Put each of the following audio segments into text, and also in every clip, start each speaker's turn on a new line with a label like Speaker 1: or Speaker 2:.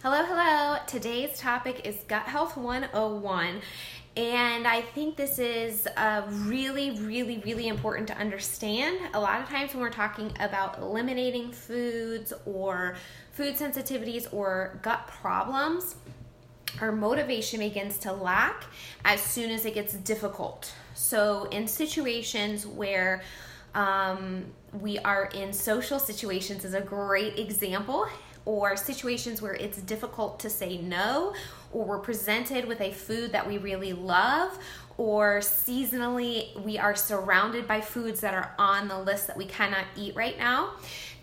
Speaker 1: Hello, hello. Today's topic is Gut Health 101. And I think this is really important to understand. A lot of times when we're talking about eliminating foods or food sensitivities or gut problems, our motivation begins to lack as soon as it gets difficult. So in situations where we are in social situations is a great example, or situations where it's difficult to say no, or we're presented with a food that we really love, or seasonally we are surrounded by foods that are on the list that we cannot eat right now,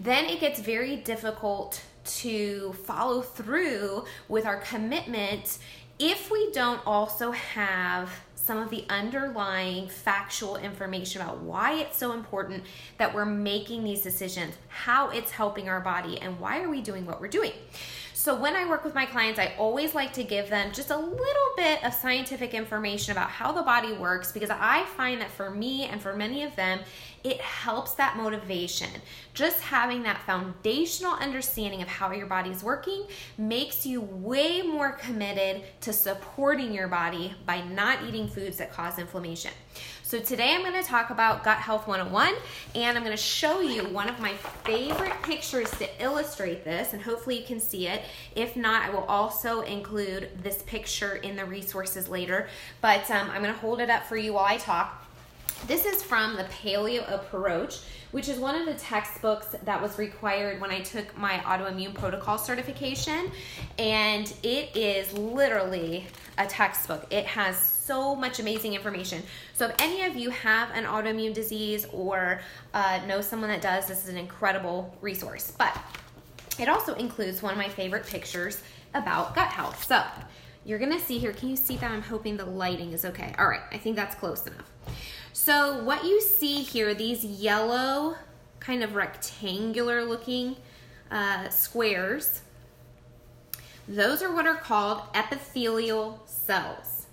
Speaker 1: then it gets very difficult to follow through with our commitment if we don't also have some of the underlying factual information about why it's so important that we're making these decisions, how it's helping our body, and why are we doing what we're doing. So when I work with my clients, I always like to give them just a little bit of scientific information about how the body works, because I find that for me and for many of them, it helps that motivation. Just having that foundational understanding of how your body's working makes you way more committed to supporting your body by not eating foods that cause inflammation. So today I'm going to talk about Gut Health 101, and I'm going to show you one of my favorite pictures to illustrate this, and hopefully you can see it. If not, I will also include this picture in the resources later, but I'm going to hold it up for you while I talk. This is from the Paleo Approach, which is one of the textbooks that was required when I took my autoimmune protocol certification, and it is literally a textbook. It has so much amazing information. So if any of you have an autoimmune disease or know someone that does, this is an incredible resource. But it also includes one of my favorite pictures about gut health. So you're gonna see here, can you see that? I'm hoping the lighting is okay. All right, I think that's close enough. So what you see here, these yellow kind of rectangular looking squares, those are what are called epithelial cells.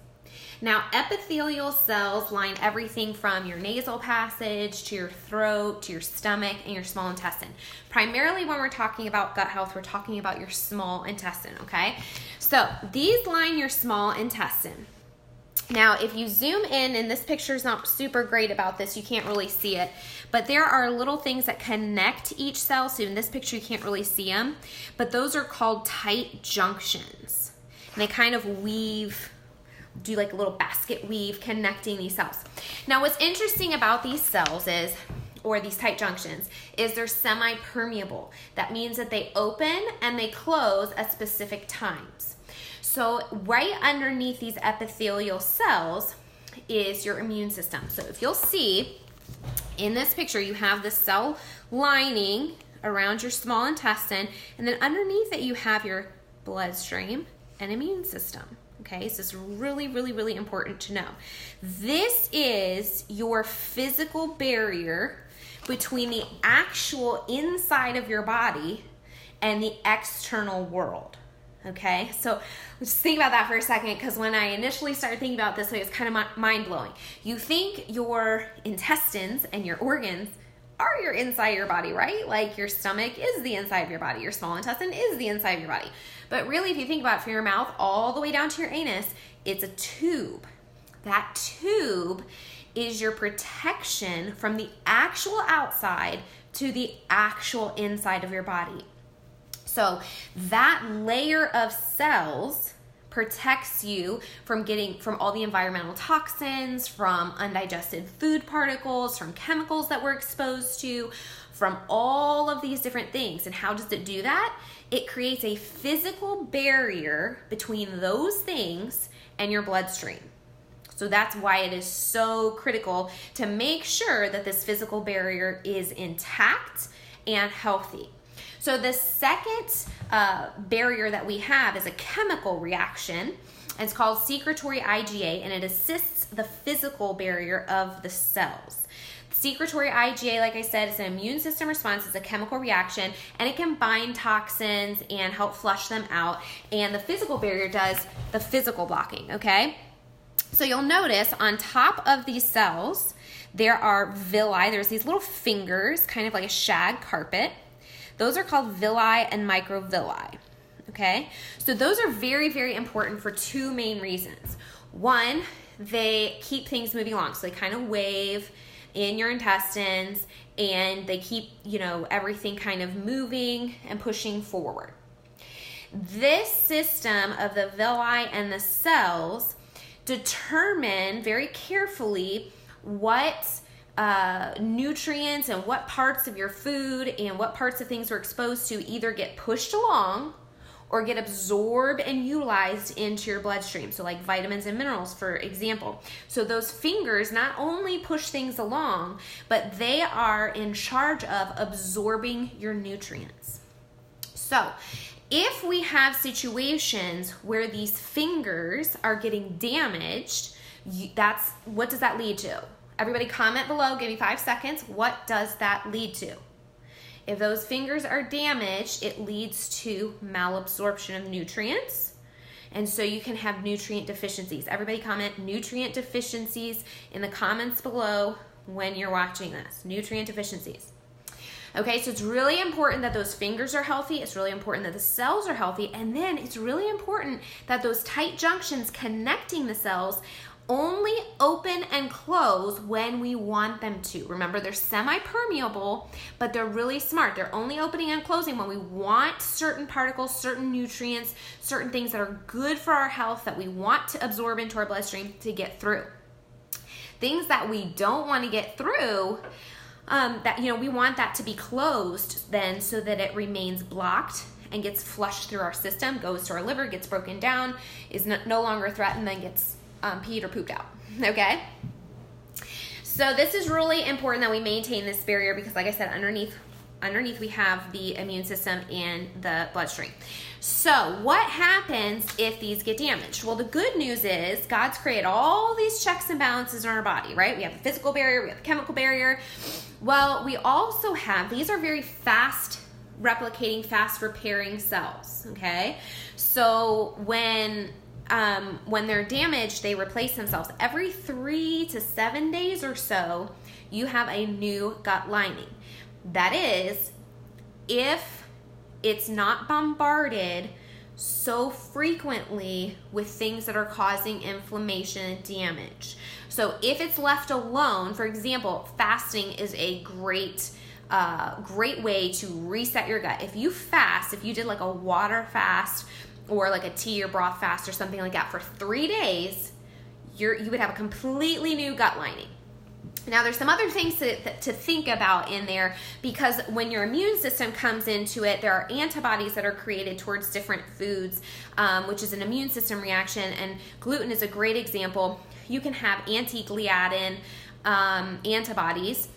Speaker 1: Now, epithelial cells line everything from your nasal passage to your throat to your stomach and your small intestine. Primarily when we're talking about gut health, we're talking about your small intestine, okay? So these line your small intestine. Now, if you zoom in, and this picture is not super great about this, you can't really see it, but there are little things that connect each cell. So in this picture, you can't really see them, but those are called tight junctions. And they kind of do like a little basket weave connecting these cells. Now, what's interesting about these cells is, or these tight junctions, is they're semi-permeable. That means that they open and they close at specific times. So right underneath these epithelial cells is your immune system. So if you'll see in this picture, you have the cell lining around your small intestine, and then underneath it you have your bloodstream and immune system. Okay, so it's really important to know. This is your physical barrier between the actual inside of your body and the external world. Okay, so just think about that for a second, because when I initially started thinking about this, it was kind of mind-blowing. You think your intestines and your organs are your inside of your body, right? Like your stomach is the inside of your body, your small intestine is the inside of your body. But really, if you think about it, from your mouth all the way down to your anus, it's a tube. That tube is your protection from the actual outside to the actual inside of your body. So that layer of cells protects you from all the environmental toxins, from undigested food particles, from chemicals that we're exposed to, from all of these different things. And how does it do that? It creates a physical barrier between those things and your bloodstream. So that's why it is so critical to make sure that this physical barrier is intact and healthy. So the second barrier that we have is a chemical reaction. It's called secretory IgA, and it assists the physical barrier of the cells. Secretory IgA, like I said, is an immune system response. It's a chemical reaction, and it can bind toxins and help flush them out. And the physical barrier does the physical blocking, okay? So you'll notice on top of these cells, there are villi. There's these little fingers, kind of like a shag carpet. Those are called villi and microvilli. okay? So those are very, very important for two main reasons. One, they keep things moving along. So they kind of wave in your intestines and they keep, everything kind of moving and pushing forward. This system of the villi and the cells determine very carefully what nutrients and what parts of your food and what parts of things we're exposed to either get pushed along or get absorbed and utilized into your bloodstream. So like vitamins and minerals, for example. So those fingers not only push things along, but they are in charge of absorbing your nutrients. So if we have situations where these fingers are getting damaged, what does that lead to? Everybody comment below, give me 5 seconds. What does that lead to? If those fingers are damaged, it leads to malabsorption of nutrients. And so you can have nutrient deficiencies. Everybody comment nutrient deficiencies in the comments below when you're watching this. Nutrient deficiencies. Okay, so it's really important that those fingers are healthy. It's really important that the cells are healthy. And then it's really important that those tight junctions connecting the cells only open and close when we want them to. Remember, they're semi-permeable, but they're really smart. They're only opening and closing when we want certain particles, certain nutrients, certain things that are good for our health that we want to absorb into our bloodstream to get through. Things that we don't want to get through, we want that to be closed then so that it remains blocked and gets flushed through our system, goes to our liver, gets broken down, is no longer threatened, then gets peed or pooped out, okay? So this is really important that we maintain this barrier because, like I said, underneath we have the immune system and the bloodstream. So what happens if these get damaged? Well, the good news is God's created all these checks and balances in our body, right? We have the physical barrier, we have the chemical barrier. Well, we also have, these are very fast replicating, fast repairing cells, okay? So when they're damaged, they replace themselves. Every 3 to 7 days or so, you have a new gut lining. That is, if it's not bombarded so frequently with things that are causing inflammation and damage. So if it's left alone, for example, fasting is a great way to reset your gut. If you fast, if you did like a water fast or like a tea or broth fast or something like that for 3 days, you would have a completely new gut lining. Now, there's some other things to think about in there because when your immune system comes into it, there are antibodies that are created towards different foods, which is an immune system reaction, and gluten is a great example. You can have anti-gliadin antibodies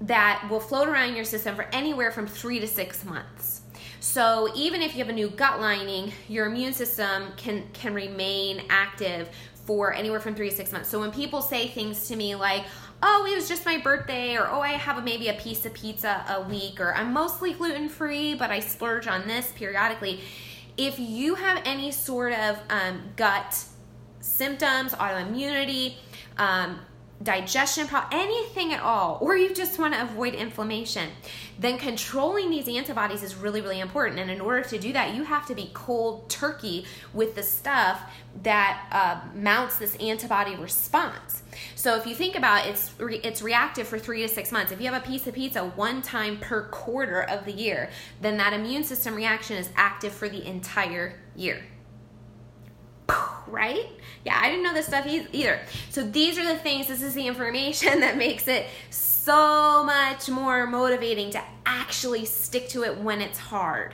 Speaker 1: that will float around your system for anywhere from 3 to 6 months. So even if you have a new gut lining, your immune system can remain active for anywhere from 3 to 6 months. So when people say things to me like, oh, it was just my birthday, or oh, I have maybe a piece of pizza a week, or I'm mostly gluten-free, but I splurge on this periodically. If you have any sort of gut symptoms, autoimmunity, digestion problem, anything at all, or you just want to avoid inflammation, then controlling these antibodies is really, really important. And in order to do that, you have to be cold turkey with the stuff that mounts this antibody response. So if you think about it, it's reactive for 3 to 6 months. If you have a piece of pizza one time per quarter of the year, then that immune system reaction is active for the entire year. Right? Yeah, I didn't know this stuff either. So these are the things, this is the information that makes it so much more motivating to actually stick to it when it's hard.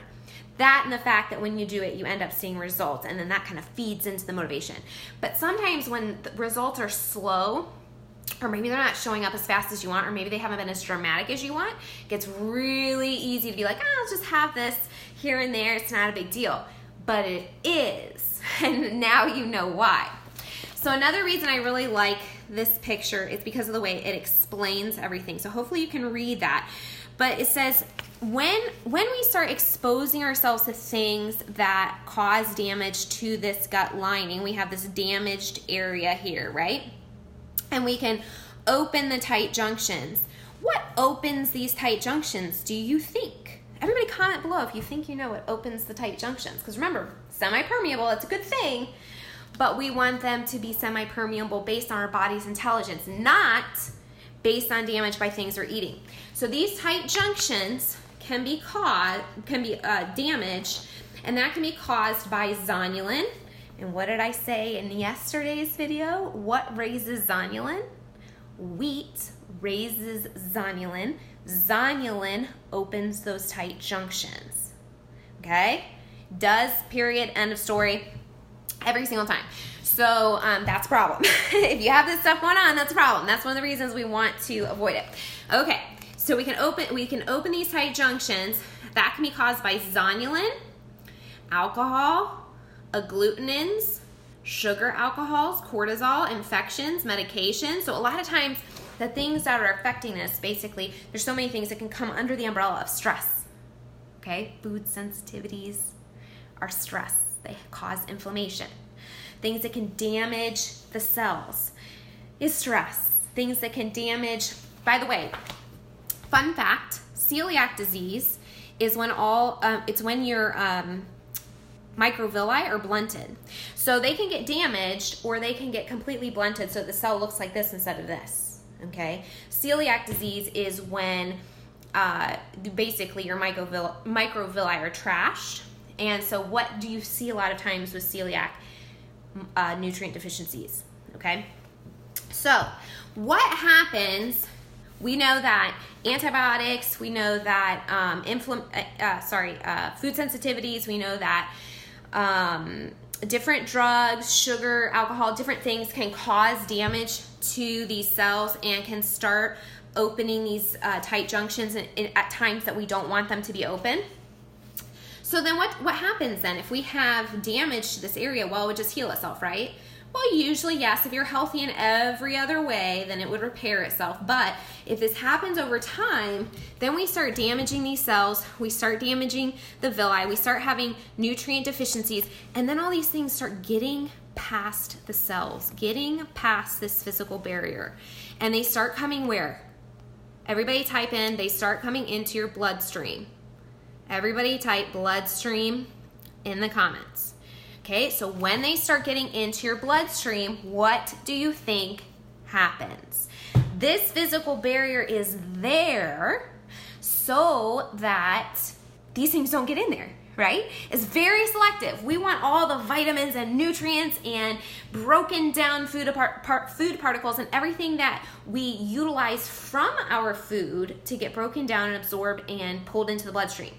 Speaker 1: That and the fact that when you do it, you end up seeing results, and then that kind of feeds into the motivation. But sometimes when the results are slow, or maybe they're not showing up as fast as you want, or maybe they haven't been as dramatic as you want, it gets really easy to be like, I'll just have this here and there, it's not a big deal. But it is, and now you know why. So another reason I really like this picture is because of the way it explains everything. So hopefully you can read that. But it says, when we start exposing ourselves to things that cause damage to this gut lining, we have this damaged area here, right? And we can open the tight junctions. What opens these tight junctions, do you think? Everybody comment below if you think you know what opens the tight junctions. Because remember, semi-permeable, it's a good thing, but we want them to be semi-permeable based on our body's intelligence, not based on damage by things we're eating. So these tight junctions can be damaged, and that can be caused by zonulin. And what did I say in yesterday's video? What raises zonulin? Wheat raises zonulin. Zonulin opens those tight junctions. Okay? Does, period, end of story, every single time. So that's a problem. If you have this stuff going on, that's a problem. That's one of the reasons we want to avoid it. Okay, so we can open these tight junctions. That can be caused by zonulin, alcohol, agglutinins, sugar alcohols, cortisol, infections, medications. So a lot of times the things that are affecting us, basically, there's so many things that can come under the umbrella of stress. Okay, food sensitivities are stress. They cause inflammation. Things that can damage the cells is stress. Things that can damage, by the way, fun fact, celiac disease is when it's when your microvilli are blunted. So they can get damaged or they can get completely blunted so the cell looks like this instead of this, okay? Celiac disease is when basically your microvilli are trashed. And so what do you see a lot of times with celiac? Nutrient deficiencies, okay? So what happens, we know that antibiotics, we know that food sensitivities, we know that different drugs, sugar, alcohol, different things can cause damage to these cells and can start opening these tight junctions at times that we don't want them to be open. So then what happens then if we have damage to this area? Well, it would just heal itself, right? Well, usually, yes, if you're healthy in every other way, then it would repair itself. But if this happens over time, then we start damaging these cells, we start damaging the villi, we start having nutrient deficiencies, and then all these things start getting past the cells, getting past this physical barrier. And they start coming where? Everybody type in, they start coming into your bloodstream. Everybody type bloodstream in the comments. Okay, so when they start getting into your bloodstream, what do you think happens? This physical barrier is there so that these things don't get in there, right? It's very selective. We want all the vitamins and nutrients and broken down food particles and everything that we utilize from our food to get broken down and absorbed and pulled into the bloodstream.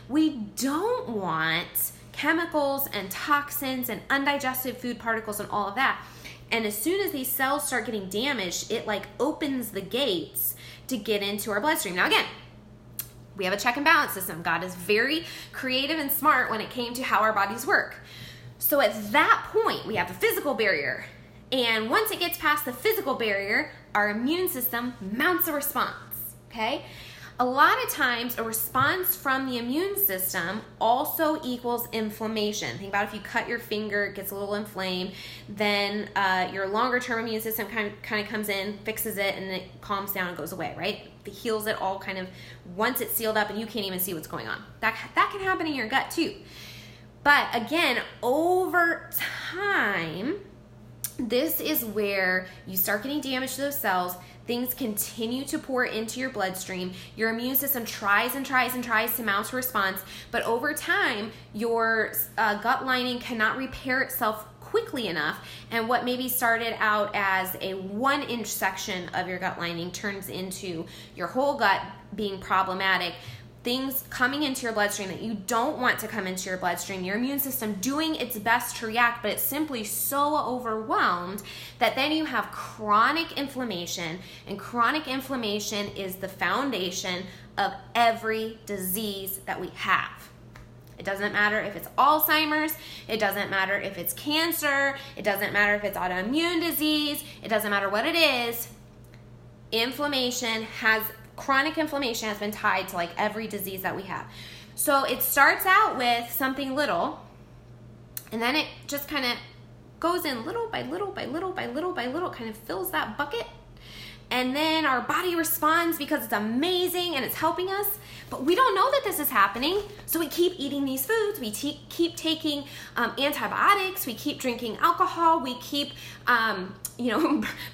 Speaker 1: We don't want chemicals and toxins and undigested food particles and all of that. And as soon as these cells start getting damaged, it like opens the gates to get into our bloodstream. Now again, we have a check and balance system. God is very creative and smart when it came to how our bodies work. So at that point, we have the physical barrier. And once it gets past the physical barrier, our immune system mounts a response, okay? A lot of times, a response from the immune system also equals inflammation. Think about if you cut your finger, it gets a little inflamed, then your longer-term immune system kind of comes in, fixes it, and it calms down and goes away, right? It heals it all kind of once it's sealed up and you can't even see what's going on. That can happen in your gut too. But again, over time, this is where you start getting damage to those cells. Things continue to pour into your bloodstream. Your immune system tries and tries and tries to mount a response, but over time, your gut lining cannot repair itself quickly enough, and what maybe started out as a 1-inch section of your gut lining turns into your whole gut being problematic. Things coming into your bloodstream that you don't want to come into your bloodstream, your immune system doing its best to react, but it's simply so overwhelmed that then you have chronic inflammation, and chronic inflammation is the foundation of every disease that we have. It doesn't matter if it's Alzheimer's, it doesn't matter if it's cancer, it doesn't matter if it's autoimmune disease, it doesn't matter what it is. Chronic inflammation has been tied to like every disease that we have. So it starts out with something little, and then it just kind of goes in little by little by little by little by little, kind of fills that bucket, and then our body responds because it's amazing and it's helping us, but we don't know that this is happening. So we keep eating these foods, we keep taking antibiotics, we keep drinking alcohol, we keep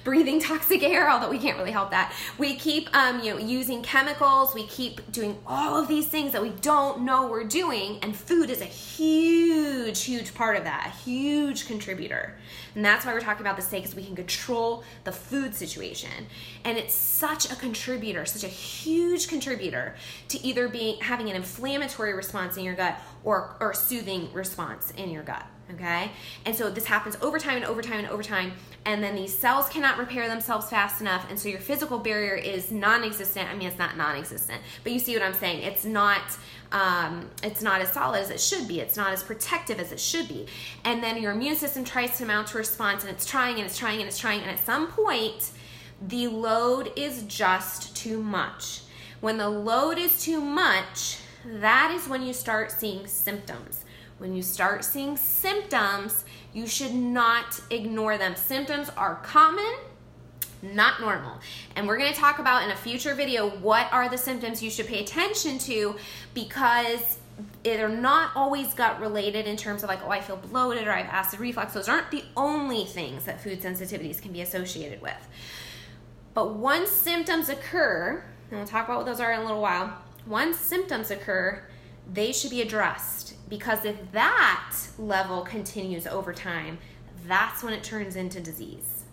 Speaker 1: breathing toxic air, although we can't really help that. We keep using chemicals, we keep doing all of these things that we don't know we're doing, and food is a huge part of that, a huge contributor. And that's why we're talking about this today, because we can control the food situation. And it's such a contributor, such a huge contributor to either having an inflammatory response in your gut or a soothing response in your gut. Okay? And so this happens over time and over time and over time, and then these cells cannot repair themselves fast enough, and so your physical barrier is non-existent. I mean, it's not non-existent, but you see what I'm saying. It's not as solid as it should be. It's not as protective as it should be. And then your immune system tries to mount a response, and it's trying, and at some point, the load is just too much. When the load is too much, that is when you start seeing symptoms. When you start seeing symptoms, you should not ignore them. Symptoms are common, not normal. And we're going to talk about in a future video what are the symptoms you should pay attention to, because they're not always gut related in terms of like, oh, I feel bloated or I have acid reflux. Those aren't the only things that food sensitivities can be associated with. But once symptoms occur, and we'll talk about what those are in a little while, once symptoms occur, they should be addressed, because if that level continues over time, that's when it turns into disease.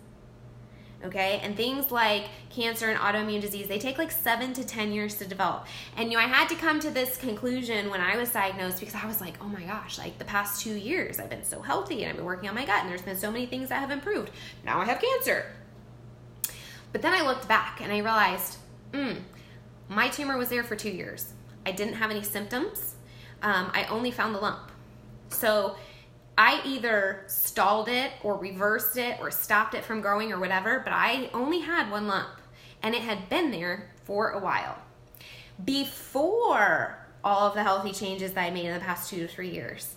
Speaker 1: Okay? And things like cancer and autoimmune disease, they take like 7 to 10 years to develop. And I had to come to this conclusion when I was diagnosed, because I was like, oh my gosh, like the past 2 years I've been so healthy and I've been working on my gut and there's been so many things that have improved. Now I have cancer. But then I looked back and I realized, my tumor was there for 2 years. I didn't have any symptoms. I only found the lump. So I either stalled it or reversed it or stopped it from growing or whatever, but I only had one lump, and it had been there for a while. Before all of the healthy changes that I made in the past 2 to 3 years,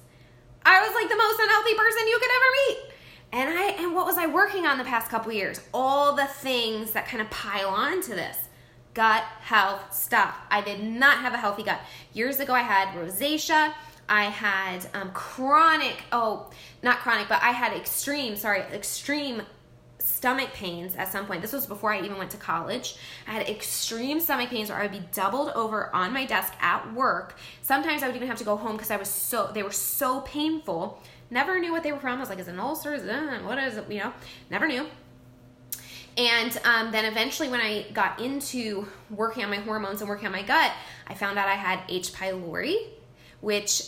Speaker 1: I was like the most unhealthy person you could ever meet. And what was I working on the past couple years? All the things that kind of pile on to this. Gut health stuff. I did not have a healthy gut. Years ago, I had rosacea. I had I had extreme stomach pains at some point. This was before I even went to college. I had extreme stomach pains where I would be doubled over on my desk at work. Sometimes I would even have to go home because they were so painful. Never knew what they were from. I was like, is it an ulcer? What is it? Never knew. And then eventually when I got into working on my hormones and working on my gut, I found out I had H. pylori, which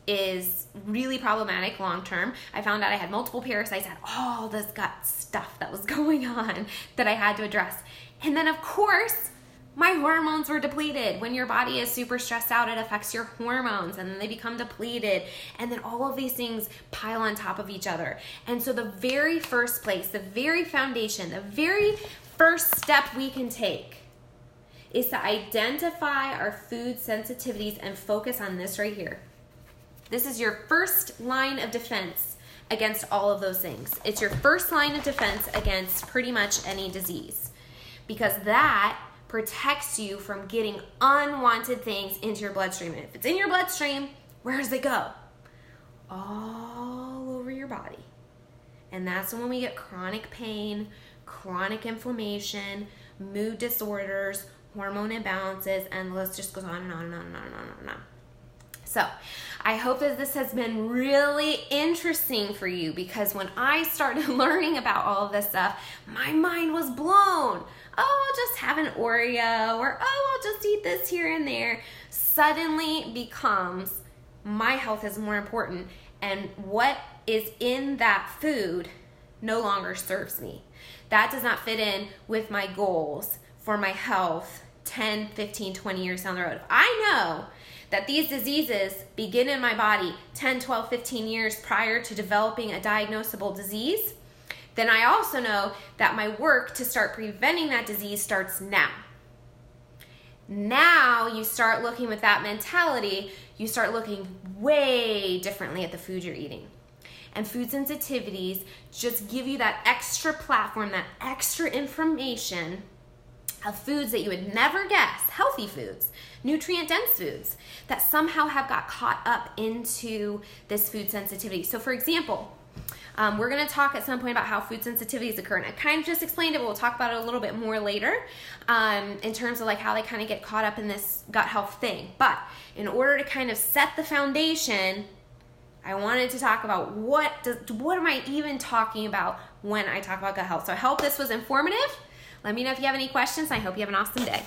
Speaker 1: is really problematic long term. I found out I had multiple parasites, I had all this gut stuff that was going on that I had to address. And then of course, my hormones were depleted. When your body is super stressed out, it affects your hormones, and then they become depleted, and then all of these things pile on top of each other. And so the very first place, the very foundation, the very first step we can take is to identify our food sensitivities and focus on this right here. This is your first line of defense against all of those things. It's your first line of defense against pretty much any disease, because that protects you from getting unwanted things into your bloodstream. And if it's in your bloodstream, where does it go? All over your body. And that's when we get chronic pain, chronic inflammation, mood disorders, hormone imbalances, and the list just goes on and on and on and on and on and on. So I hope that this has been really interesting for you, because when I started learning about all of this stuff, my mind was blown. Oh, I'll just have an Oreo, or oh, I'll just eat this here and there, suddenly becomes my health is more important, and what is in that food no longer serves me. That does not fit in with my goals for my health 10, 15, 20 years down the road. If I know that these diseases begin in my body 10, 12, 15 years prior to developing a diagnosable disease, then I also know that my work to start preventing that disease starts now. Now you start looking with that mentality, you start looking way differently at the food you're eating. and food sensitivities just give you that extra platform, that extra information of foods that you would never guess, healthy foods, nutrient-dense foods, that somehow have got caught up into this food sensitivity. So for example, we're going to talk at some point about how food sensitivities occur, and I kind of just explained it, but we'll talk about it a little bit more later in terms of like how they kind of get caught up in this gut health thing. But in order to kind of set the foundation, I wanted to talk about what am I even talking about when I talk about gut health. So I hope this was informative. Let me know if you have any questions. I hope you have an awesome day.